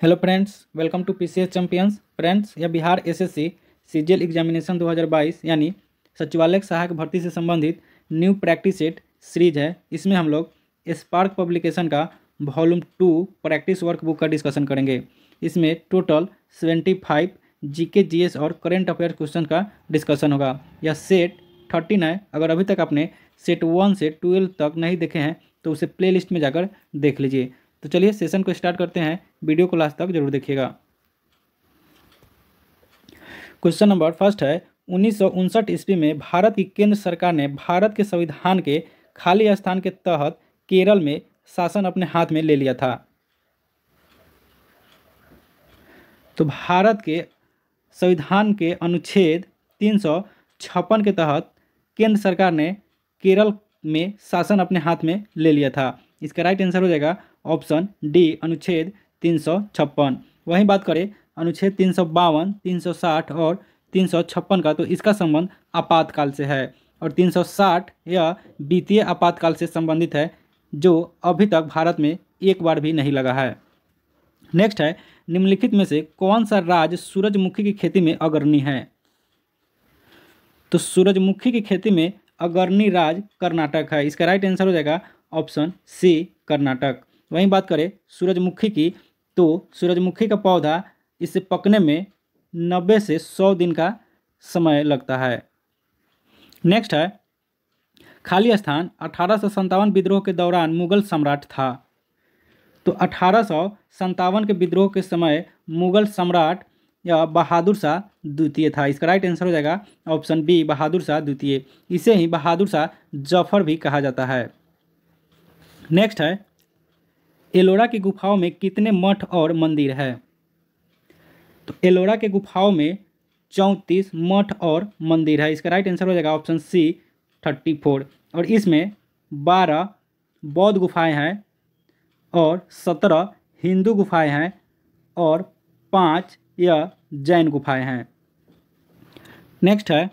Hello friends, welcome to PCS champions. Friends, यह Bihar SSC CGL examination 2022 यानी सचिवालय सहायक भर्ती से संबंधित न्यू प्रैक्टिस सेट सीरीज है। इसमें हम लोग स्पार्क पब्लिकेशन का वॉल्यूम 2 प्रैक्टिस वर्क बुक का डिस्कशन करेंगे। इसमें टोटल 75 जीके जीएस और करेंट अफेयर क्वेश्चन का डिस्कशन होगा। यह सेट 13 है। अगर अभी तक आपने सेट 1 से 12 तक नहीं देखे हैं तो उसे प्ले लिस्ट में जाकर देख लीजिए। तो चलिए सेशन को स्टार्ट करते हैं। वीडियो को लास्ट तक जरूर देखिएगा। क्वेश्चन नंबर फर्स्ट है, 1959 ईस्वी में भारत की केंद्र सरकार ने भारत के संविधान के खाली स्थान के तहत केरल में शासन अपने हाथ में ले लिया था। तो भारत के संविधान के अनुच्छेद 356 के तहत केंद्र सरकार ने केरल में शासन अपने हाथ में ले लिया था। इसका राइट आंसर हो जाएगा ऑप्शन डी, अनुच्छेद 356। वहीं बात करें अनुच्छेद 352, 360 और 356 का, तो इसका संबंध आपातकाल से है और 360 यह वित्तीय आपातकाल से संबंधित है, जो अभी तक भारत में एक बार भी नहीं लगा है। नेक्स्ट है, निम्नलिखित में से कौन सा राज्य सूरजमुखी की खेती में अग्रणी है? तो सूरजमुखी की खेती में अग्रणी राज्य कर्नाटक है। इसका राइट आंसर हो जाएगा ऑप्शन सी, कर्नाटक। वहीं बात करें सूरजमुखी की, तो सूरजमुखी का पौधा इसे पकने में 90 से 100 दिन का समय लगता है। नेक्स्ट है, खाली स्थान 1857 विद्रोह के दौरान मुगल सम्राट था। तो 1857 के विद्रोह के समय मुगल सम्राट या बहादुर शाह द्वितीय था। इसका राइट आंसर हो जाएगा ऑप्शन बी, बहादुर शाह द्वितीय। इसे ही बहादुर शाह जफर भी कहा जाता है। नेक्स्ट है, एलोरा की गुफाओं में कितने मठ और मंदिर है? तो एलोरा के गुफाओं में 34 मठ और मंदिर है। इसका राइट आंसर हो जाएगा ऑप्शन सी, 34। और इसमें 12 बौद्ध गुफाएं हैं और 17 हिंदू गुफाएं हैं और 5 यह जैन गुफाएं हैं। नेक्स्ट है,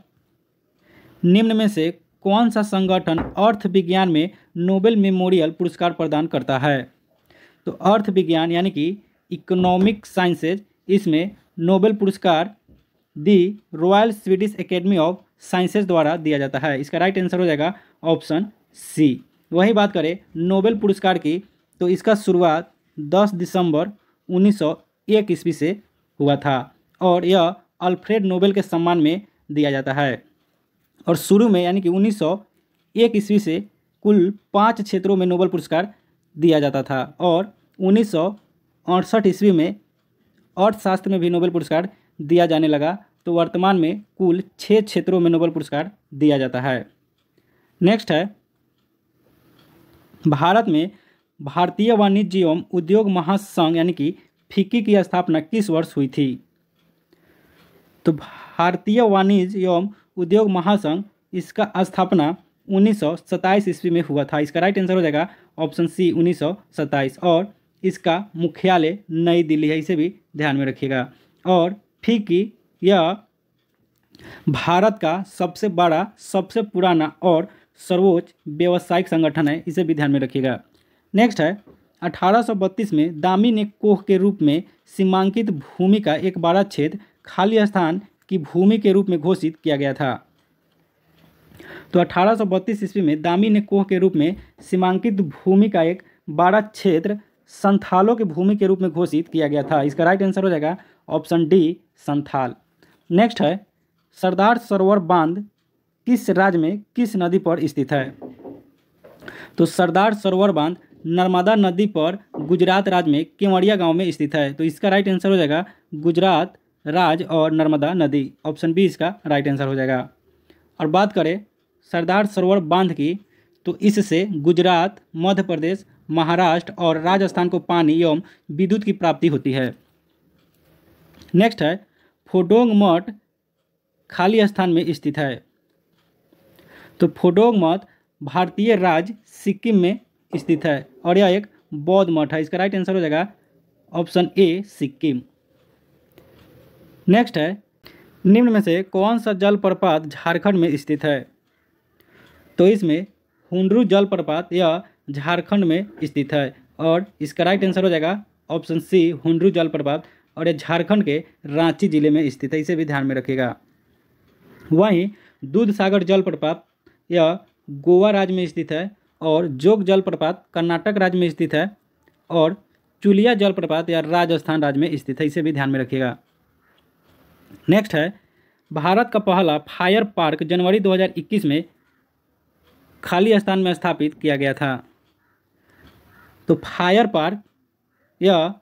निम्न में से कौन सा संगठन अर्थ विज्ञान में नोबेल मेमोरियल पुरस्कार प्रदान करता है? तो अर्थ विज्ञान यानी कि इकोनॉमिक साइंसेज, इसमें नोबेल पुरस्कार the royal Swedish academy of sciences द्वारा दिया जाता है। इसका राइट आंसर हो जाएगा ऑप्शन सी। वही बात करें नोबेल पुरस्कार की, तो इसका शुरुआत 10 दिसंबर 1901 ईस्वी से हुआ था और यह अल्फ्रेड नोबेल के सम्मान में दिया जाता है। और शुरू में यानी कि 1901 ईस्वी से कुल 5 क्षेत्रों में नोबेल पुरस्कार दिया जाता था और 1968 ईस्वी में अर्थशास्त्र में भी नोबेल पुरस्कार दिया जाने लगा। तो वर्तमान में कुल 6 क्षेत्रों में नोबेल पुरस्कार दिया जाता है। नेक्स्ट है, भारत में भारतीय वाणिज्य एवं उद्योग महासंघ यानी कि फिक्की की स्थापना किस वर्ष हुई थी? तो भारतीय वाणिज्य एवं उद्योग महासंघ, इसका स्थापना 1927 ईस्वी में हुआ था। इसका राइट आंसर हो जाएगा ऑप्शन सी, 1927। और इसका मुख्यालय नई दिल्ली है, इसे भी ध्यान में रखिएगा। और फिक्की यह भारत का सबसे बड़ा, सबसे पुराना और सर्वोच्च व्यावसायिक संगठन है, इसे भी ध्यान में रखिएगा। नेक्स्ट है, 1832 में दामी ने कोह के रूप में सीमांकित भूमि का एक बड़ा क्षेत्र खाली स्थान की भूमि के रूप में घोषित किया गया था। तो 1832 ईस्वी में दामी ने कोह के रूप में सीमांकित भूमि का एक बड़ा क्षेत्र संथालों की भूमि के रूप में घोषित किया गया था। इसका राइट आंसर हो जाएगा ऑप्शन डी, संथाल। नेक्स्ट है, सरदार सरोवर बांध किस राज्य में किस नदी पर स्थित है? तो सरदार सरोवर बांध नर्मदा नदी पर गुजरात राज्य में केवड़िया गांव में स्थित है। तो इसका राइट आंसर हो जाएगा गुजरात राज्य और नर्मदा नदी, ऑप्शन बी इसका राइट आंसर हो जाएगा। और बात करें सरदार सरोवर बांध की, तो इससे गुजरात, मध्य प्रदेश, महाराष्ट्र और राजस्थान को पानी एवं विद्युत की प्राप्ति होती है। नेक्स्ट है, फोडोंग मठ खाली स्थान में स्थित है। तो फोडोंग मठ भारतीय राज्य सिक्किम में स्थित है और यह एक बौद्ध मठ है। इसका राइट आंसर हो जाएगा ऑप्शन ए, सिक्किम। नेक्स्ट है, निम्न में से कौन सा जलप्रपात झारखंड में स्थित है? तो इसमें हुंडरू जलप्रपात यह झारखंड में स्थित है और इसका राइट आंसर हो जाएगा ऑप्शन सी हुंड्रू जलप्रपात, और यह झारखंड के रांची जिले में स्थित है, इसे भी ध्यान में रखिएगा। वहीं दूध सागर जलप्रपात यह गोवा राज्य में स्थित है, और जोग जलप्रपात कर्नाटक राज्य में स्थित है, और चुलिया जलप्रपात यह राजस्थान राज्य में स्थित है, इसे भी ध्यान में रखिएगा। नेक्स्ट है, भारत का पहला फायर पार्क जनवरी 2021 में खाली स्थान में स्थापित किया गया था। तो फायर पार्क यह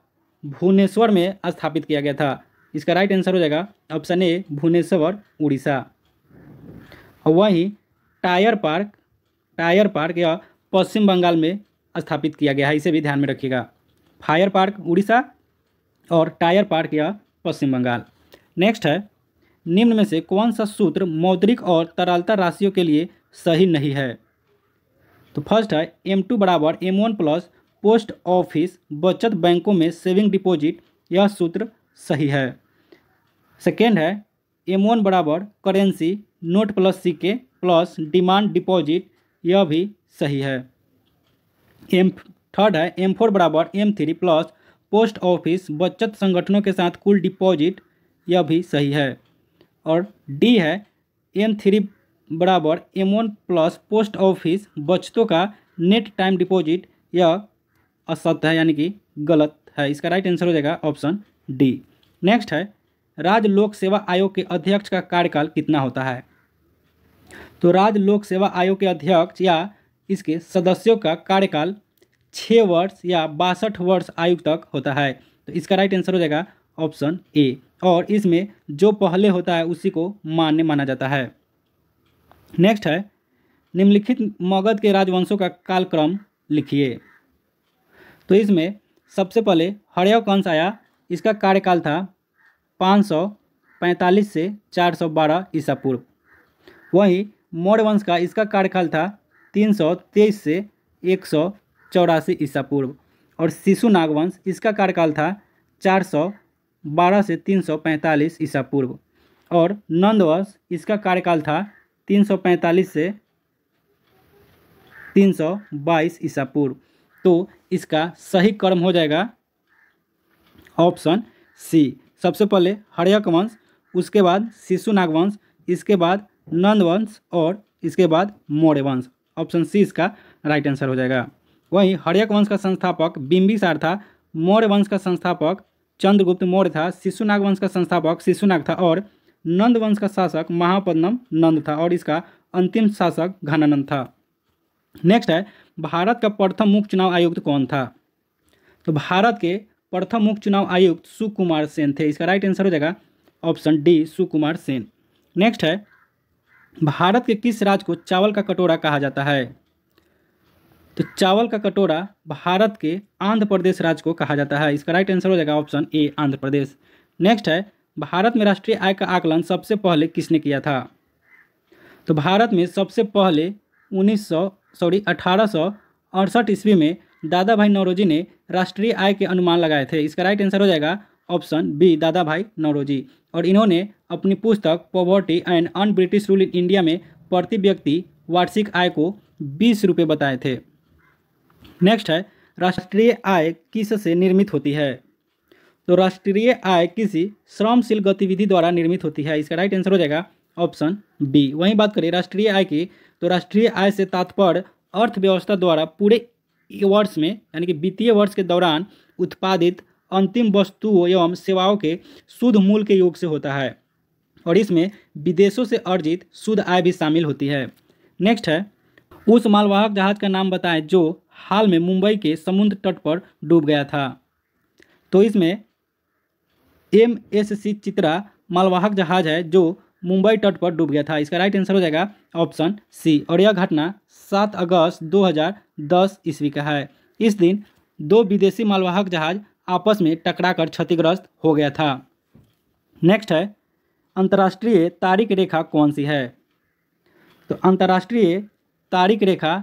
भुवनेश्वर में स्थापित किया गया था। इसका राइट आंसर हो जाएगा ऑप्शन ए भुवनेश्वर उड़ीसा। और वहीं टायर पार्क यह पश्चिम बंगाल में स्थापित किया गया है, इसे भी ध्यान में रखिएगा। फायर पार्क उड़ीसा और टायर पार्क यह पश्चिम बंगाल। नेक्स्ट है, निम्न में से कौन सा सूत्र मौद्रिक और तरलता राशियों के लिए सही नहीं है? तो फर्स्ट है M2 बराबर M1 प्लस पोस्ट ऑफिस बचत बैंकों में सेविंग डिपॉजिट, यह सूत्र सही है। सेकेंड है M1 बराबर करेंसी नोट प्लस सिक्के प्लस डिमांड डिपॉजिट, यह भी सही है। थर्ड है M4 बराबर M3 प्लस पोस्ट ऑफिस बचत संगठनों के साथ कुल डिपॉजिट, यह भी सही है। और डी है M3 बराबर M1 प्लस पोस्ट ऑफिस बचतों का नेट टाइम डिपॉजिट, यह असत्य है यानी कि गलत है। इसका राइट आंसर हो जाएगा ऑप्शन डी। नेक्स्ट है, राज्य लोक सेवा आयोग के अध्यक्ष का कार्यकाल कितना होता है? तो राज्य लोक सेवा आयोग के अध्यक्ष या इसके सदस्यों का कार्यकाल 6 वर्ष या 62 वर्ष आयु तक होता है। तो इसका राइट आंसर हो जाएगा ऑप्शन ए, और इसमें जो पहले होता है उसी को मान्य माना जाता है। नेक्स्ट है, निम्नलिखित मगध के राजवंशों का कालक्रम लिखिए। तो इसमें सबसे पहले हर्यक वंश आया, इसका कार्यकाल था 545 से 412 ईसा पूर्व। वहीं मौर्य वंश का इसका कार्यकाल था 323 से 184 ईसा पूर्व। और शिशुनाग वंश इसका कार्यकाल था 412 से 345 ईसा पूर्व। और नंद वंश इसका कार्यकाल था 345 से 322 ईसा पूर्व। तो इसका सही क्रम हो जाएगा ऑप्शन सी। सबसे पहले हर्यक वंश, उसके बाद शिशुनाग वंश, इसके बाद नंद वंश और इसके बाद मौर्य वंश। ऑप्शन सी इसका राइट आंसर हो जाएगा। वहीं हर्यक वंश का संस्थापक बिंबिसार था, मौर्य वंश का संस्थापक चंद्रगुप्त मौर्य था, शिशुनाग वंश का संस्थापक शिशुनाग था, और नंद वंश का शासक महापद्मनम नंद था, और इसका अंतिम शासक घनानंद था। नेक्स्ट है, भारत का प्रथम मुख्य चुनाव आयुक्त कौन था? तो भारत के प्रथम मुख्य चुनाव आयुक्त सुकुमार सेन थे। इसका राइट आंसर हो जाएगा option D Sukumar Sen. Next है, भारत के किस राज्य को चावल का कटोरा कहा जाता है? तो चावल का कटोरा भारत के आंध्र प्रदेश राज्य को कहा जाता है। इसका राइट आंसर हो जाएगा option A Andhra Pradesh. Next है, भारत में राष्ट्रीय आय का आकलन सबसे पहले किसने किया था? तो भारत में सबसे पहले 1868 ईस्वी में दादा भाई नौरोजी ने राष्ट्रीय आय के अनुमान लगाए थे। इसका राइट आंसर हो जाएगा ऑप्शन बी दादा भाई नौरोजी। और इन्होंने अपनी पुस्तक poverty and un British rule in India में प्रति व्यक्ति वार्षिक आय को 20 रुपये बताए थे। नेक्स्ट है, राष्ट्रीय आय किस से निर्मित होती है? तो राष्ट्रीय आय किसी श्रमशील गतिविधि द्वारा निर्मित होती है। इसका राइट आंसर हो जाएगा ऑप्शन बी। वहीं बात करें राष्ट्रीय आय की, तो राष्ट्रीय आय से तात्पर्य अर्थव्यवस्था द्वारा पूरे वर्ष में यानी कि वित्तीय वर्ष के दौरान उत्पादित अंतिम वस्तुओं एवं सेवाओं के शुद्ध मूल्य के योग से होता है, और इसमें विदेशों से अर्जित शुद्ध आय भी शामिल होती है। नेक्स्ट है, उस मालवाहक जहाज का नाम बताएं जो हाल में मुंबई के समुद्र तट पर डूब गया था। तो इसमें MSC चित्रा मालवाहक जहाज है जो मुंबई तट पर डूब गया था। इसका राइट आंसर हो जाएगा ऑप्शन सी। और यह घटना 7 अगस्त 2010 ईस्वी का है। इस दिन 2 विदेशी मालवाहक जहाज आपस में टकराकर क्षतिग्रस्त हो गया था। नेक्स्ट है, अंतर्राष्ट्रीय तारिक रेखा कौन सी है? तो अंतर्राष्ट्रीय तारिक रेखा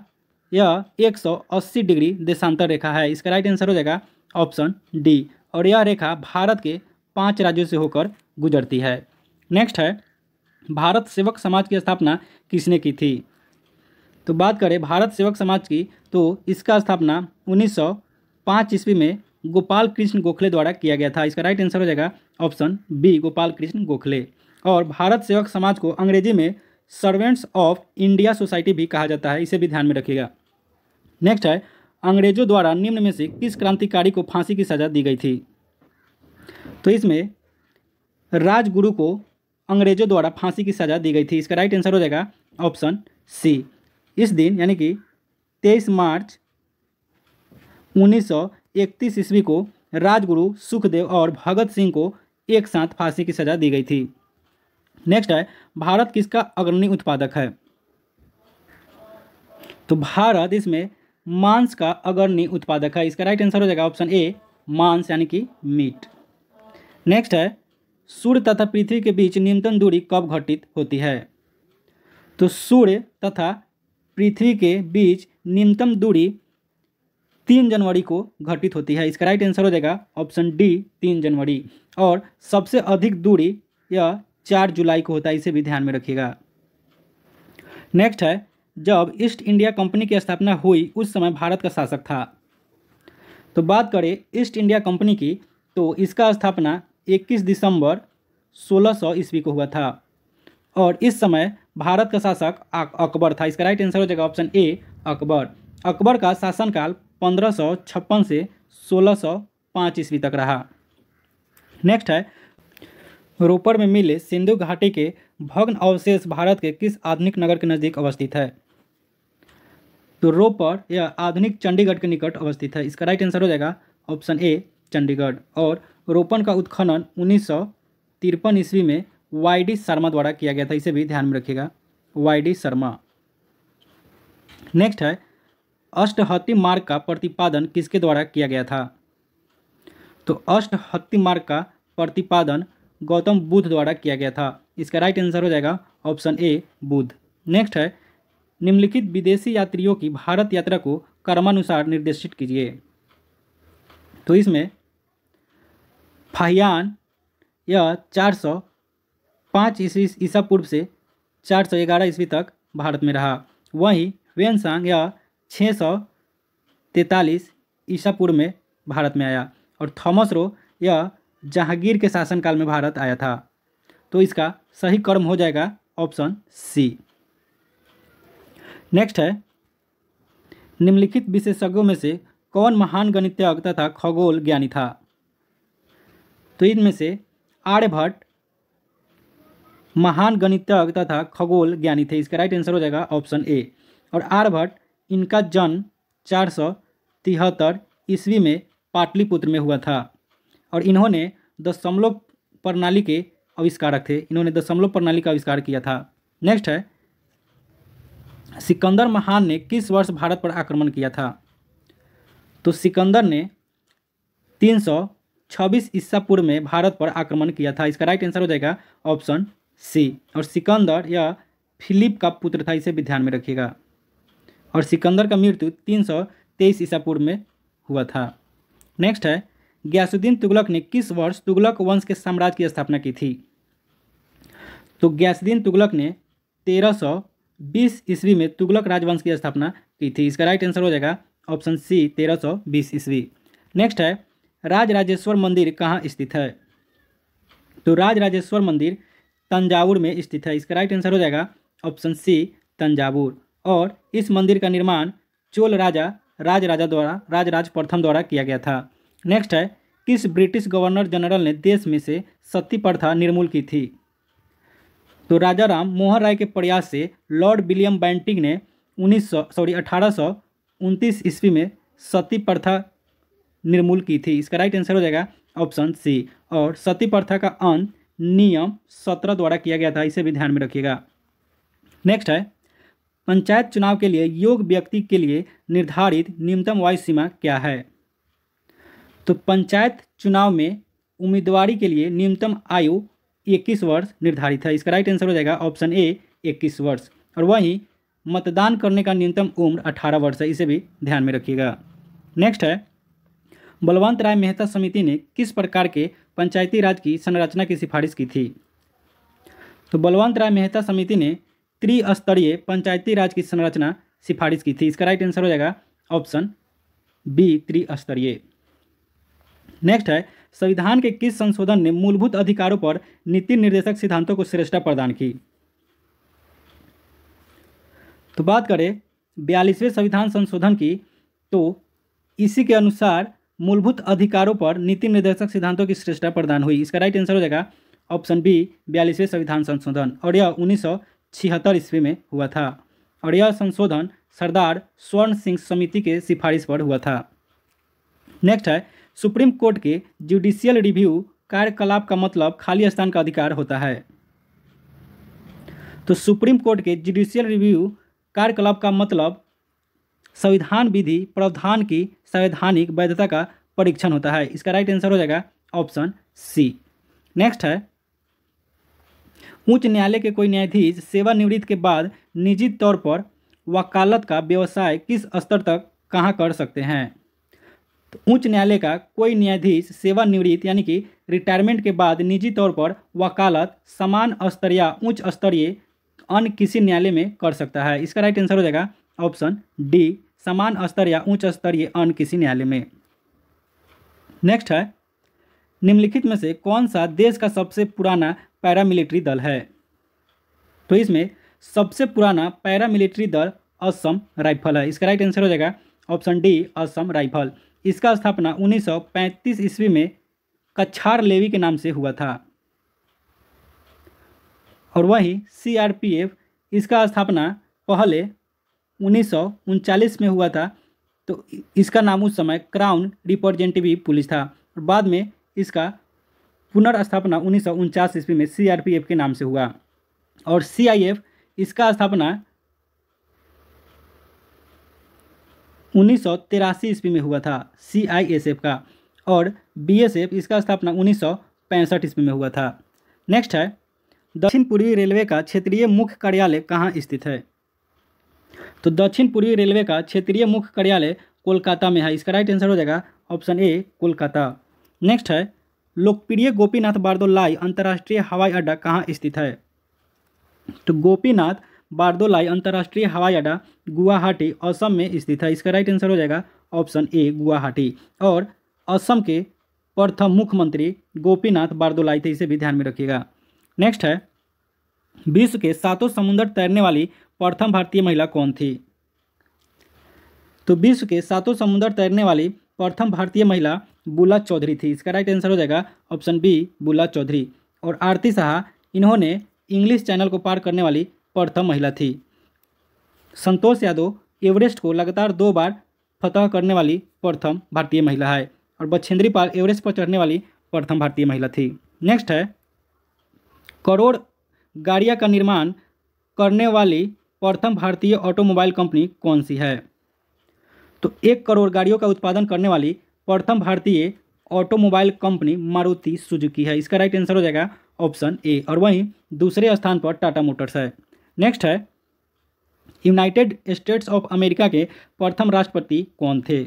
यह 180 डिग्री देशांतर रेखा है। इसका राइट आंसर हो जाएगा ऑप्शन डी। और यह रेखा भारत के 5 राज्यों से होकर गुजरती है। नेक्स्ट है, भारत सेवक समाज की स्थापना किसने की थी? तो बात करें भारत सेवक समाज की, तो इसका स्थापना 1905 ईस्वी में गोपाल कृष्ण गोखले द्वारा किया गया था। इसका राइट आंसर हो जाएगा ऑप्शन बी, गोपाल कृष्ण गोखले। और भारत सेवक समाज को अंग्रेजी में सर्वेंट्स ऑफ इंडिया सोसाइटी भी कहा जाता है, इसे भी ध्यान में रखिएगा। नेक्स्ट है, अंग्रेजों द्वारा निम्न में से किस क्रांतिकारी को फांसी की सजा दी गई थी? तो इसमें राजगुरु को अंग्रेजों द्वारा फांसी की सजा दी गई थी। इसका राइट आंसर हो जाएगा ऑप्शन सी। इस दिन यानी कि 23 मार्च 1931 ईस्वी को राजगुरु सुखदेव और भगत सिंह को एक साथ फांसी की सजा दी गई थी। नेक्स्ट है, भारत किसका अग्रणी उत्पादक है? तो भारत इसमें मांस का अग्रणी उत्पादक है। इसका राइट आंसर हो जाएगा ऑप्शन ए, मांस यानी कि मीट। नेक्स्ट है, सूर्य तथा पृथ्वी के बीच न्यूनतम दूरी कब घटित होती है? तो सूर्य तथा पृथ्वी के बीच न्यूनतम दूरी 3 जनवरी को घटित होती है। इसका राइट आंसर हो जाएगा ऑप्शन डी, 3 जनवरी। और सबसे अधिक दूरी यह 4 जुलाई को होता है, इसे भी ध्यान में रखिएगा। नेक्स्ट है, जब ईस्ट इंडिया कंपनी की स्थापना हुई उस समय भारत का शासक था। तो बात करें ईस्ट इंडिया कंपनी की, तो इसका स्थापना 21 दिसंबर 1600 ईस्वी को हुआ था और इस समय भारत का शासक अकबर था। इसका राइट आंसर हो जाएगा ऑप्शन ए, अकबर। अकबर का शासनकाल 1556 से 1605 ईस्वी तक रहा। नेक्स्ट है, रोपड़ में मिले सिंधु घाटी के भग्न अवशेष भारत के किस आधुनिक नगर के नज़दीक अवस्थित है? तो रोपड़ यह आधुनिक चंडीगढ़ के निकट अवस्थित है। इसका राइट आंसर हो जाएगा ऑप्शन ए, चंडीगढ़। और रोपड़ का उत्खनन 1953 ईस्वी में वाई.डी. शर्मा द्वारा किया गया था, इसे भी ध्यान में रखिएगा, वाई.डी. शर्मा। नेक्स्ट है, अष्टहत्ती मार्ग का प्रतिपादन किसके द्वारा किया गया था? तो अष्टहत्ती मार्ग का प्रतिपादन गौतम बुद्ध द्वारा किया गया था। इसका राइट आंसर हो जाएगा ऑप्शन ए, बुद्ध। नेक्स्ट है, निम्नलिखित विदेशी यात्रियों की भारत यात्रा को क्रमानुसार निर्देशित कीजिए। तो इसमें फाहियान यह 405 ईसा पूर्व से 411 ईस्वी तक भारत में रहा। वहीं वेनसांग यह 643 ईसा पूर्व में भारत में आया और थॉमस रो यह जहांगीर के शासनकाल में भारत आया था। तो इसका सही क्रम हो जाएगा ऑप्शन सी। नेक्स्ट है, निम्नलिखित विशेषज्ञों में से कौन महान गणितज्ञ तथा खगोल ज्ञानी था? तो इनमें से आर्यभट्ट महान गणितज्ञ तथा खगोल ज्ञानी थे। इसका राइट आंसर हो जाएगा ऑप्शन ए। और आर्यभट्ट, इनका जन्म 473 ईस्वी में पाटलिपुत्र में हुआ था और इन्होंने दशमलव प्रणाली के आविष्कारक थे। इन्होंने दशमलव प्रणाली का आविष्कार किया था। नेक्स्ट है, सिकंदर महान ने किस वर्ष भारत पर आक्रमण किया था? तो सिकंदर ने 326 ईसा पूर्व में भारत पर आक्रमण किया था। इसका राइट आंसर हो जाएगा ऑप्शन सी। और सिकंदर यह फिलिप का पुत्र था, इसे भी ध्यान में रखिएगा। और सिकंदर का मृत्यु 323 ईसा पूर्व में हुआ था। नेक्स्ट है, गयासुद्दीन तुगलक ने किस वर्ष तुगलक वंश के साम्राज्य की स्थापना की थी? तो गयासुद्दीन तुगलक ने 1320 ईस्वी में तुगलक राजवंश की स्थापना की थी। इसका राइट आंसर हो जाएगा ऑप्शन सी, 1320 ईस्वी। नेक्स्ट है, राजराजेश्वर मंदिर कहाँ स्थित है? तो राजराजेश्वर मंदिर तंजावुर में स्थित है। इसका राइट आंसर हो जाएगा ऑप्शन सी, तंजावुर। और इस मंदिर का निर्माण चोल राजा राजराज प्रथम द्वारा किया गया था। नेक्स्ट है, किस ब्रिटिश गवर्नर जनरल ने देश में से सती प्रथा निर्मूल की थी? तो राजा राम मोहन राय के प्रयास से लॉर्ड विलियम बेंटिंक ने 1829 ईस्वी में सती प्रथा निर्मूल की थी। इसका राइट आंसर हो जाएगा ऑप्शन सी। और सती प्रथा का अंत नियम 17 द्वारा किया गया था, इसे भी ध्यान में रखिएगा। नेक्स्ट है, पंचायत चुनाव के लिए योग्य व्यक्ति के लिए निर्धारित न्यूनतम आयु सीमा क्या है? तो पंचायत चुनाव में उम्मीदवारी के लिए न्यूनतम आयु 21 वर्ष निर्धारित है। इसका राइट आंसर हो जाएगा ऑप्शन ए, 21 वर्ष। और वहीं मतदान करने का न्यूनतम उम्र 18 वर्ष है, इसे भी ध्यान में रखिएगा। नेक्स्ट है, बलवंत राय मेहता समिति ने किस प्रकार के पंचायती राज की संरचना की सिफारिश की थी? तो बलवंत राय मेहता समिति ने त्रिस्तरीय पंचायती राज की संरचना सिफारिश की थी। इसका राइट आंसर हो जाएगा ऑप्शन बी, त्रिस्तरीय। नेक्स्ट है, संविधान के किस संशोधन ने मूलभूत अधिकारों पर नीति निर्देशक सिद्धांतों को श्रेष्ठता प्रदान की? तो बात करें 42वें संविधान संशोधन की, तो इसी के अनुसार मूलभूत अधिकारों पर नीति निर्देशक सिद्धांतों की श्रेष्ठता प्रदान हुई। इसका राइट आंसर हो जाएगा ऑप्शन बी 42वें संविधान संशोधन, और यह 1976 ईस्वी में हुआ था, और यह संशोधन सरदार स्वर्ण सिंह समिति के सिफारिश पर हुआ था। नेक्स्ट है, सुप्रीम कोर्ट के जुडिशियल रिव्यू कार्यकलाप का मतलब खाली स्थान का अधिकार होता है। तो सुप्रीम कोर्ट के जुडिशियल रिव्यू कार्यकलाप का मतलब संविधान विधि प्रावधान की संवैधानिक वैधता का परीक्षण होता है। इसका राइट आंसर हो जाएगा ऑप्शन सी। नेक्स्ट है, उच्च न्यायालय के कोई न्यायाधीश सेवानिवृत्ति के बाद निजी तौर पर वकालत का व्यवसाय किस स्तर तक कहाँ कर सकते हैं? तो उच्च न्यायालय का कोई न्यायाधीश सेवानिवृत्ति यानी कि रिटायरमेंट के बाद निजी तौर पर वकालत समान स्तर या उच्च स्तरीय अन्य किसी न्यायालय में कर सकता है। इसका राइट आंसर हो जाएगा ऑप्शन डी, समान स्तर या उच्च स्तरीय अन्य किसी न्यायालय में। नेक्स्ट है, निम्नलिखित में से कौन सा देश का सबसे पुराना पैरामिलिट्री दल है? तो इसमें सबसे पुराना पैरामिलिट्री दल असम राइफल है। इसका राइट आंसर हो जाएगा ऑप्शन डी, असम राइफल। इसका स्थापना 1935 ईस्वी में कछार लेवी के नाम से हुआ था, और वहीं सीआरपीएफ इसका स्थापना पहले 1939 में हुआ था। तो इसका नाम उस समय क्राउन रिप्रेजेंटेटिव पुलिस था, और बाद में इसका पुनर्स्थापना 1949 ईस्वी में सीआरपीएफ के नाम से हुआ, और सीआईएफ इसका स्थापना 1983 ईस्वी में हुआ था सीआईएसएफ का, और बीएसएफ इसका स्थापना 1965 ईस्वी में हुआ था। नेक्स्ट है, दक्षिण पूर्वी रेलवे का क्षेत्रीय मुख्य कार्यालय कहाँ स्थित है? तो दक्षिण पूर्वी रेलवे का क्षेत्रीय मुख्य कार्यालय कोलकाता में है। इसका राइट आंसर हो जाएगा ऑप्शन ए, कोलकाता। नेक्स्ट है, लोकप्रिय गोपीनाथ बारदोलाई अंतर्राष्ट्रीय हवाई अड्डा कहाँ स्थित है? तो गोपीनाथ बारदोलाई अंतर्राष्ट्रीय हवाई अड्डा गुवाहाटी असम में स्थित है। इसका राइट आंसर हो जाएगा ऑप्शन ए, गुवाहाटी। और असम के प्रथम मुख्यमंत्री गोपीनाथ बारदोलाई थे, इसे भी ध्यान में रखिएगा। नेक्स्ट है, विश्व के 7 समुद्र तैरने वाली प्रथम भारतीय महिला कौन थी? तो विश्व के 7 समुद्र तैरने वाली प्रथम भारतीय महिला बुला चौधरी थी। इसका राइट आंसर हो जाएगा ऑप्शन बी, बुला चौधरी। और आरती शाह, इन्होंने इंग्लिश चैनल को पार करने वाली प्रथम महिला थी। संतोष यादव एवरेस्ट को लगातार 2 बार फतह करने वाली प्रथम भारतीय महिला है, और बछेंद्री पाल एवरेस्ट पर चढ़ने वाली प्रथम भारतीय महिला थी। नेक्स्ट है, करोड़ गाड़ियाँ का निर्माण करने वाली प्रथम भारतीय ऑटोमोबाइल कंपनी कौन सी है? तो 1 करोड़ गाड़ियों का उत्पादन करने वाली प्रथम भारतीय ऑटोमोबाइल कंपनी मारुति सुजुकी है। इसका राइट आंसर हो जाएगा ऑप्शन ए, और वहीं दूसरे स्थान पर टाटा मोटर्स है। नेक्स्ट है, यूनाइटेड स्टेट्स ऑफ अमेरिका के प्रथम राष्ट्रपति कौन थे?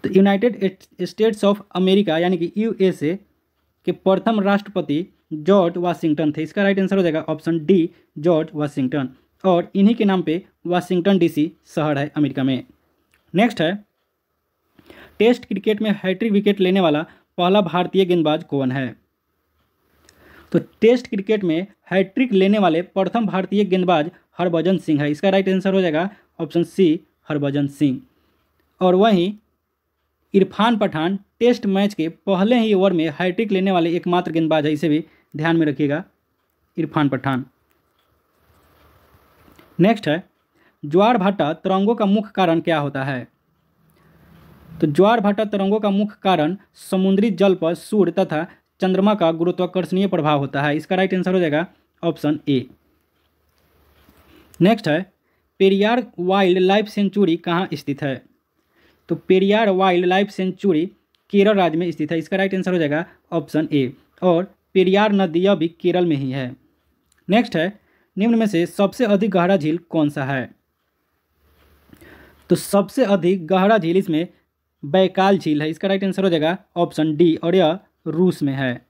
तो यूनाइटेड स्टेट्स ऑफ अमेरिका यानी कि यूएसए के प्रथम राष्ट्रपति जॉर्ज वाशिंगटन थे। इसका राइट आंसर हो जाएगा ऑप्शन डी, जॉर्ज वाशिंगटन, और इन्हीं के नाम पे वाशिंगटन डीसी शहर है अमेरिका में। नेक्स्ट है, टेस्ट क्रिकेट में हैट्रिक विकेट लेने वाला पहला भारतीय गेंदबाज कौन है? तो टेस्ट क्रिकेट में हैट्रिक लेने वाले प्रथम भारतीय गेंदबाज हरभजन सिंह है। इसका राइट आंसर हो जाएगा ऑप्शन सी, हरभजन सिंह। और वहीं इरफान पठान टेस्ट मैच के पहले ही ओवर में हैट्रिक लेने वाले एकमात्र गेंदबाज है, इसे भी ध्यान में रखिएगा, इरफान पठान। नेक्स्ट है, ज्वार भाटा तरंगों का मुख्य कारण क्या होता है? तो ज्वार भाटा तरंगों का मुख्य कारण समुद्री जल पर सूर्य तथा चंद्रमा का गुरुत्वाकर्षणीय प्रभाव होता है। इसका राइट आंसर हो जाएगा ऑप्शन ए। नेक्स्ट है, पेरियार वाइल्ड लाइफ सेंचुरी कहाँ स्थित है? तो Periyar wild life sanctuary Kerala राज्य में स्थित है। इसका राइट आंसर हो जाएगा ऑप्शन ए, और पेरियार नदी यह भी केरल में ही है। नेक्स्ट है, निम्न में से सबसे अधिक गहरा झील कौन सा है? तो सबसे अधिक गहरा झील इसमें बैकाल झील है। इसका राइट आंसर हो जाएगा ऑप्शन डी, और यह रूस में है।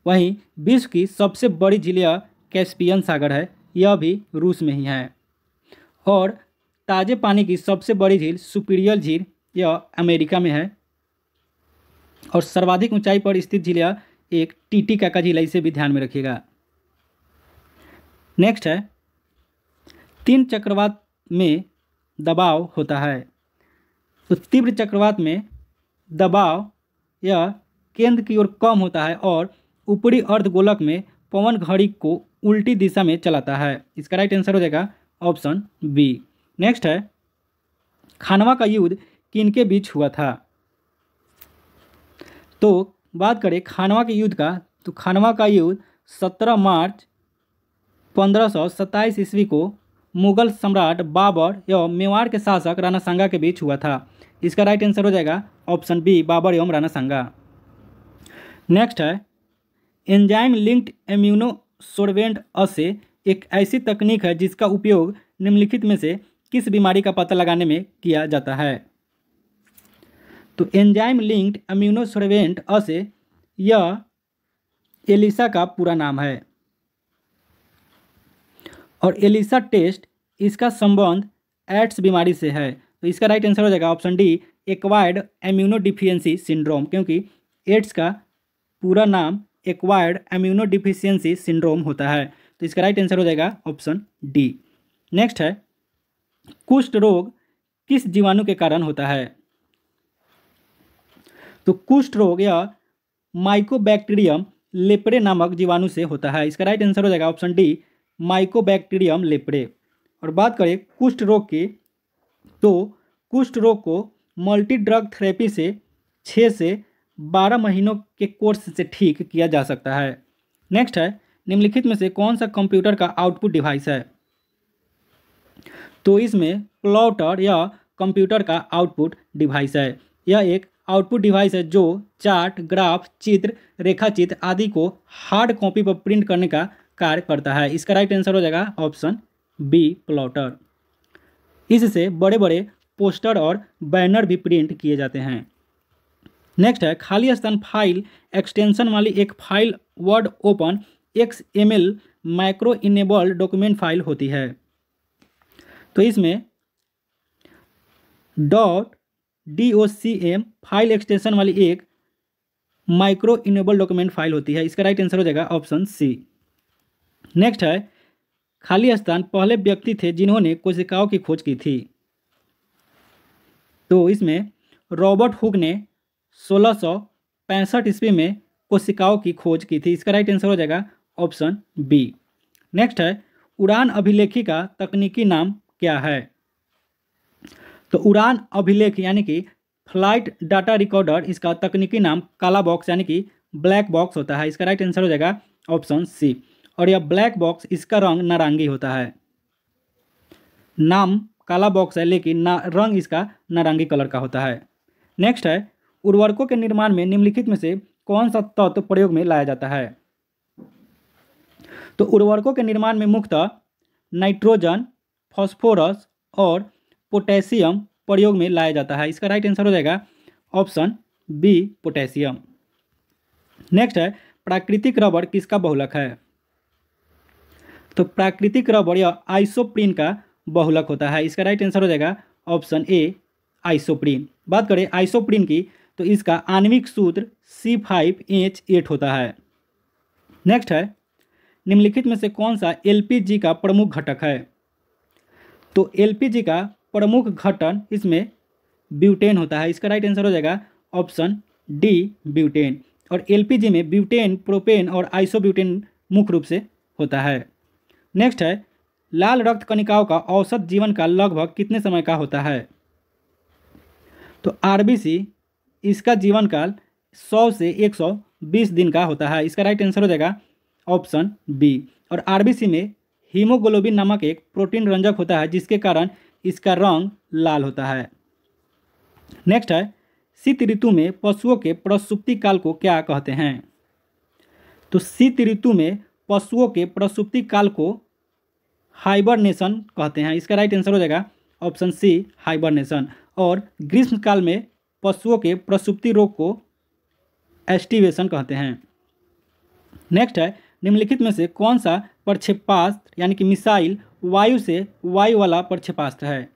वहीं विश्व की सबसे बड़ी झील यह कैस्पियन सागर है, यह भी रूस में ही है। और ताजे पानी की सबसे बड़ी झील सुपीरियर झील यह अमेरिका में है। और सर्वाधिक ऊंचाई पर स्थित झील एक टीटीकाका झील है, इसे भी ध्यान में रखिएगा। नेक्स्ट है, 3 चक्रवात में दबाव होता है। तो तीव्र चक्रवात में दबाव यह केंद्र की ओर कम होता है और ऊपरी अर्धगोलक में पवन घड़ी को उल्टी दिशा में चलाता है। इसका राइट आंसर हो जाएगा ऑप्शन बी। नेक्स्ट है, खानवा का युद्ध किनके बीच हुआ था। तो बात करें खानवा के युद्ध का, तो खानवा का युद्ध 17 मार्च 1527 ईस्वी को मुगल सम्राट बाबर एवं मेवाड़ के शासक राणा सांगा के बीच हुआ था। इसका राइट आंसर हो जाएगा ऑप्शन बी, बाबर एवं राणा सांगा। नेक्स्ट है, एंजाइम लिंक्ड इम्यूनोसोर्बेंट असे एक ऐसी तकनीक है जिसका उपयोग निम्नलिखित में से किस बीमारी का पता लगाने में किया जाता है। तो एंजाइम लिंक्ड इम्यूनोसोर्बेंट असे यह एलिसा का पूरा नाम है और एलिसा टेस्ट इसका संबंध एड्स बीमारी से है। तो इसका राइट आंसर हो जाएगा option D, acquired immunodeficiency syndrome, क्योंकि एड्स का पूरा नाम एक्वायर्ड इम्यूनोडिफिशियंसी सिंड्रोम होता है। तो इसका राइट आंसर हो जाएगा ऑप्शन डी। नेक्स्ट है, कुष्ठ रोग किस जीवाणु के कारण होता है। तो कुष्ठ रोग यह माइकोबैक्टीरियम लेप्रे नामक जीवाणु से होता है। इसका राइट आंसर हो जाएगा ऑप्शन डी, माइकोबैक्टीरियम लेप्रे। और बात करें कुष्ठ रोग की, तो कुष्ठ रोग को मल्टी ड्रग थेरेपी से 6 से 12 महीनों के कोर्स से ठीक किया जा सकता है। नेक्स्ट है, निम्नलिखित में से कौन सा कंप्यूटर का आउटपुट डिवाइस है। तो इसमें प्लॉटर या कंप्यूटर का आउटपुट डिवाइस है। यह एक आउटपुट डिवाइस है जो चार्ट, ग्राफ, चित्र, रेखाचित्र आदि को हार्ड कॉपी पर प्रिंट करने का कार्य करता है। इसका राइट आंसर हो जाएगा ऑप्शन बी, प्लॉटर। इससे बड़े बड़े पोस्टर और बैनर भी प्रिंट किए जाते हैं। नेक्स्ट है, खाली स्थान फाइल एक्सटेंशन वाली एक file word open XML micro enabled document file होती है। तो इसमें .docm फाइल एक्सटेंशन वाली एक माइक्रो इनेबल्ड डॉक्यूमेंट फाइल होती है। इसका राइट आंसर हो जाएगा ऑप्शन सी। नेक्स्ट है, खाली स्थान पहले व्यक्ति थे जिन्होंने कोशिकाओं की खोज की थी। तो इसमें रॉबर्ट हुक ने 1665 ईस्वी में कोशिकाओं की खोज की थी। इसका राइट आंसर हो जाएगा ऑप्शन बी। नेक्स्ट है, उड़ान अभिलेखी का तकनीकी नाम क्या है। तो उड़ान अभिलेख यानी कि फ्लाइट डाटा रिकॉर्डर, इसका तकनीकी नाम काला बॉक्स यानी कि ब्लैक बॉक्स होता है। इसका राइट आंसर हो जाएगा ऑप्शन सी। और यह ब्लैक बॉक्स, इसका रंग नारंगी होता है। नाम काला बॉक्स है लेकिन रंग इसका नारंगी कलर का होता है। नेक्स्ट है, उर्वरकों के निर्माण में निम्नलिखित में से कौन सा तत्व प्रयोग में लाया जाता है। तो उर्वरकों के निर्माण में मुख्यतः नाइट्रोजन, फास्फोरस और पोटेशियम प्रयोग में लाया जाता है। इसका राइट आंसर हो जाएगा ऑप्शन बी, पोटेशियम। नेक्स्ट है, प्राकृतिक रबड़ किसका बहुलक है। तो प्राकृतिक रबड़ या आइसोप्रीन का बहुलक होता है। इसका राइट आंसर हो जाएगा ऑप्शन ए, आइसोप्रीन। बात करें आइसोप्रीन की, तो इसका आणविक सूत्र C5H8 होता है। नेक्स्ट है, निम्नलिखित में से कौन सा LPG का प्रमुख घटक है। तो LPG का प्रमुख घटक इसमें ब्यूटेन होता है। इसका राइट आंसर हो जाएगा ऑप्शन डी, ब्यूटेन। और LPG में ब्यूटेन, प्रोपेन और आइसोब्यूटेन मुख्य रूप से होता है। नेक्स्ट है, लाल रक्त कणिकाओं का औसत जीवन काल लगभग कितने समय का होता है। तो RBC, इसका जीवन काल 100 से 120 दिन का होता है। इसका राइट आंसर हो जाएगा ऑप्शन बी। और RBC में हीमोग्लोबिन नामक एक प्रोटीन रंजक होता है जिसके कारण इसका रंग लाल होता है। नेक्स्ट है, शीत ऋतु में पशुओं के प्रसुप्ति काल को क्या कहते हैं। तो शीत ऋतु में पशुओं के प्रसुप्ति काल को हाइबरनेशन कहते हैं। इसका राइट आंसर हो जाएगा ऑप्शन सी, हाइबरनेशन। और ग्रीष्म काल में पशुओं के प्रसुप्ति रोग को एस्टिवेशन कहते हैं। नेक्स्ट है, निम्नलिखित में से कौन सा प्रक्षेपास्त्र यानी कि मिसाइल वायु से वायु वाला प्रक्षेपास्त्र है।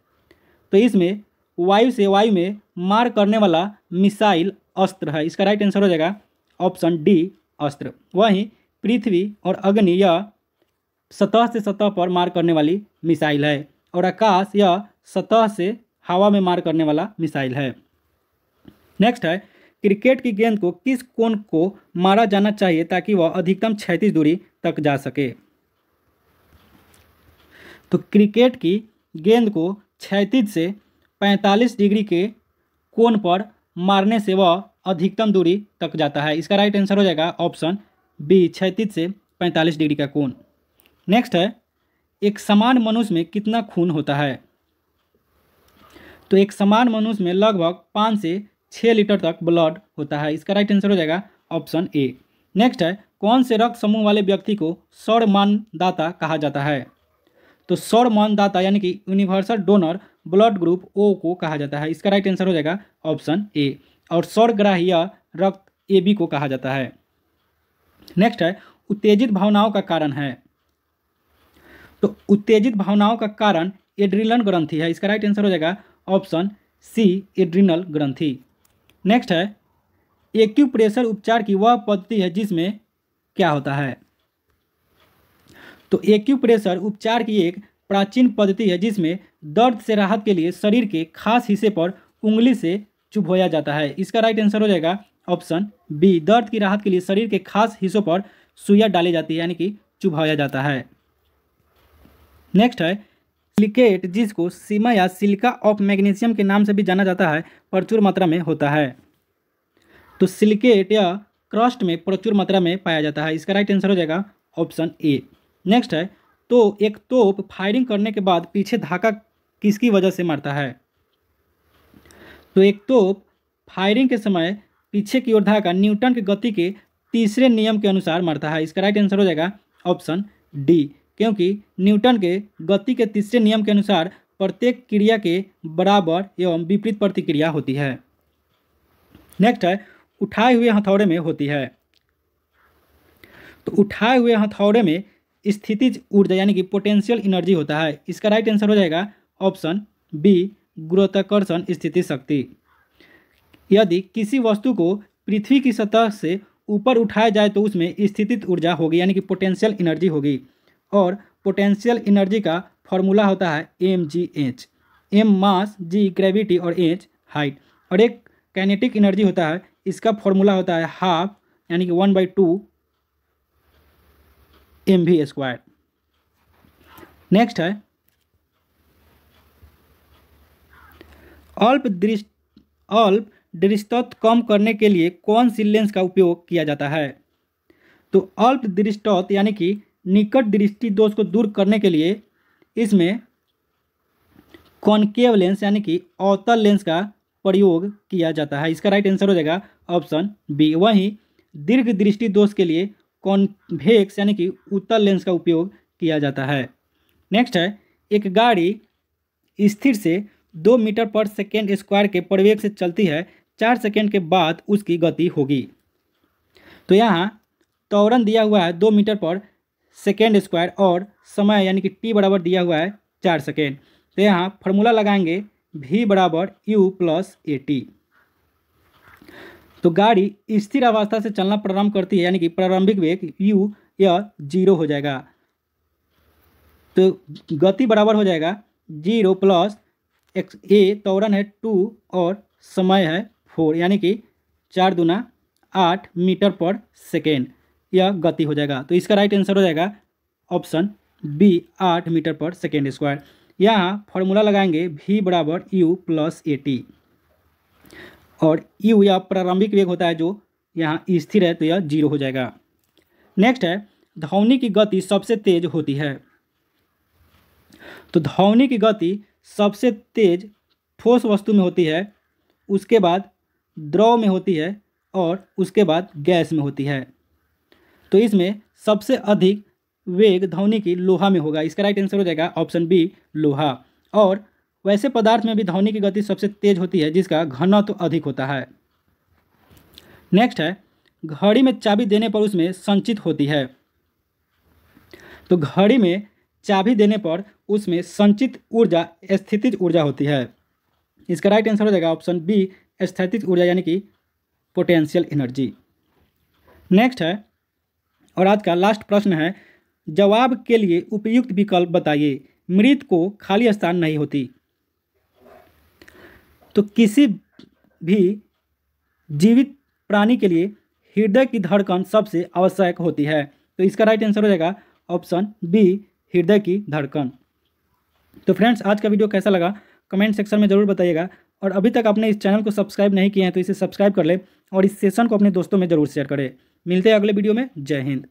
तो इसमें वायु से वायु में मार करने वाला मिसाइल अस्त्र है। इसका राइट आंसर हो जाएगा ऑप्शन डी अस्त्र। वहीं पृथ्वी और अग्नि यह सतह से सतह पर मार करने वाली मिसाइल है और आकाश यह सतह से हवा में मार करने वाला मिसाइल है। नेक्स्ट है क्रिकेट की गेंद को किस कोण को मारा जाना चाहिए ताकि वह अधिकतम क्षैतिज दूरी तक जा सके। तो क्रिकेट की गेंद को क्षैतिज से 45 डिग्री के कोण पर मारने से वह अधिकतम दूरी तक जाता है। इसका राइट आंसर हो जाएगा ऑप्शन बी क्षैतिज से 45 डिग्री का कोण। नेक्स्ट है एक समान मनुष्य में कितना खून होता है। तो एक समान मनुष्य में लगभग 5 से 6 लीटर तक ब्लड होता है। इसका राइट आंसर हो जाएगा ऑप्शन ए। नेक्स्ट है कौन से रक्त समूह वाले व्यक्ति को सौरमानदाता कहा जाता है। तो सौरमानदाता यानी कि universal donor blood group O को कहा जाता है। इसका राइट आंसर हो जाएगा ऑप्शन ए। और सौरग्राही या रक्त ए बी को कहा जाता है। नेक्स्ट है उत्तेजित भावनाओं का कारण है। तो उत्तेजित भावनाओं का कारण एड्रिनल ग्रंथि है। इसका राइट आंसर हो जाएगा ऑप्शन सी एड्रिनल ग्रंथि। नेक्स्ट है एक्यूप्रेशर उपचार की वह पद्धति है जिसमें क्या होता है। तो एक्यूप्रेशर उपचार की एक प्राचीन पद्धति है जिसमें दर्द से राहत के लिए शरीर के खास हिस्से पर उंगली से चुभोया जाता है। इसका राइट आंसर हो जाएगा ऑप्शन बी दर्द की राहत के लिए शरीर के खास हिस्सों पर सुइयां डाली जाती है यानी कि चुभाया जाता है। नेक्स्ट है सिलिकेट जिसको सीमा या सिलिका ऑफ मैग्नीशियम के नाम से भी जाना जाता है प्रचुर मात्रा में होता है। तो सिलिकेट या क्रस्ट में प्रचुर मात्रा में पाया जाता है। इसका राइट आंसर हो जाएगा ऑप्शन ए। नेक्स्ट है तो एक तोप फायरिंग करने के बाद पीछे धाका किसकी वजह से मारता है। तो एक तोप फायरिंग के समय पीछे की ओर धाका न्यूटन की गति के तीसरे नियम के अनुसार मारता है। इसका राइट आंसर हो जाएगा ऑप्शन डी क्योंकि न्यूटन के गति के तीसरे नियम के अनुसार प्रत्येक क्रिया के बराबर एवं विपरीत प्रतिक्रिया होती है। नेक्स्ट है उठाए हुए हथौड़े में होती है। तो उठाए हुए हथौड़े में स्थितिज ऊर्जा यानी कि पोटेंशियल एनर्जी होता है। इसका राइट आंसर हो जाएगा ऑप्शन बी गुरुत्वाकर्षण स्थिति शक्ति। यदि किसी वस्तु को पृथ्वी की सतह से ऊपर उठाया जाए तो उसमें स्थितिज ऊर्जा होगी यानी कि पोटेंशियल एनर्जी होगी। और पोटेंशियल एनर्जी का फॉर्मूला होता है mgh। m मास, g ग्रेविटी और h हाइट। और एक काइनेटिक एनर्जी होता है इसका फॉर्मूला होता है हाफ यानी कि 1/2 mv²। नेक्स्ट है अल्प दृष्टत्व कम करने के लिए कौन सी लेंस का उपयोग किया जाता है। तो अल्प दृष्टत्व यानी कि निकट दृष्टि दोष को दूर करने के लिए इसमें कॉनकेव लेंस यानी कि अवतल लेंस का प्रयोग किया जाता है। इसका राइट आंसर हो जाएगा ऑप्शन बी। वहीं दीर्घ दृष्टि दोष के लिए कॉन्वेक्स यानी कि उत्तल लेंस का उपयोग किया जाता है। नेक्स्ट है एक गाड़ी स्थिर से 2 मीटर पर सेकेंड स्क्वायर के प्रवेग से चलती है 4 सेकेंड के बाद उसकी गति होगी। तो यहाँ त्वरण दिया हुआ है 2 मीटर पर सेकेंड स्क्वायर और समय यानी कि टी बराबर दिया हुआ है 4 सेकेंड। तो यहाँ फॉर्मूला लगाएंगे v बराबर u प्लस ए टी। तो गाड़ी स्थिर अवस्था से चलना प्रारंभ करती है यानी कि प्रारंभिक वेग u यह 0 हो जाएगा। तो गति बराबर हो जाएगा 0 प्लस एक्स ए त्वरण है 2 और समय है 4 यानी कि 4 दूना 8 मीटर पर सेकेंड यह गति हो जाएगा। तो इसका राइट आंसर हो जाएगा ऑप्शन बी 8 मीटर पर सेकेंड स्क्वायर। यहाँ फॉर्मूला लगाएंगे v बराबर u प्लस ए टी। और u यह प्रारंभिक वेग होता है जो यहाँ स्थिर है तो यह 0 हो जाएगा। नेक्स्ट है ध्वनि की गति सबसे तेज होती है। तो ध्वनि की गति सबसे तेज ठोस वस्तु में होती है, उसके बाद द्रव में होती है और उसके बाद गैस में होती है। तो इसमें सबसे अधिक वेग ध्वनि की लोहा में होगा। इसका राइट आंसर हो जाएगा ऑप्शन बी लोहा। और वैसे पदार्थ में भी ध्वनि की गति सबसे तेज होती है जिसका घनत्व अधिक होता है। नेक्स्ट है घड़ी में चाबी देने पर उसमें संचित होती है। तो घड़ी में चाबी देने पर उसमें संचित ऊर्जा स्थितिज ऊर्जा होती है। इसका राइट आंसर हो जाएगा ऑप्शन बी स्थितिज ऊर्जा यानी कि पोटेंशियल एनर्जी। नेक्स्ट है और आज का लास्ट प्रश्न है, जवाब के लिए उपयुक्त विकल्प बताइए। मृत को खाली स्थान नहीं होती। तो किसी भी जीवित प्राणी के लिए हृदय की धड़कन सबसे आवश्यक होती है। तो इसका राइट आंसर हो जाएगा ऑप्शन बी, हृदय की धड़कन। तो फ्रेंड्स, आज का वीडियो कैसा लगा कमेंट सेक्शन में ज़रूर बताइएगा, और अभी तक आपने इस चैनल को सब्सक्राइब नहीं किए हैं तो इसे सब्सक्राइब कर ले और इस सेशन को अपने दोस्तों में ज़रूर शेयर करें। मिलते हैं अगले वीडियो में। जय हिंद।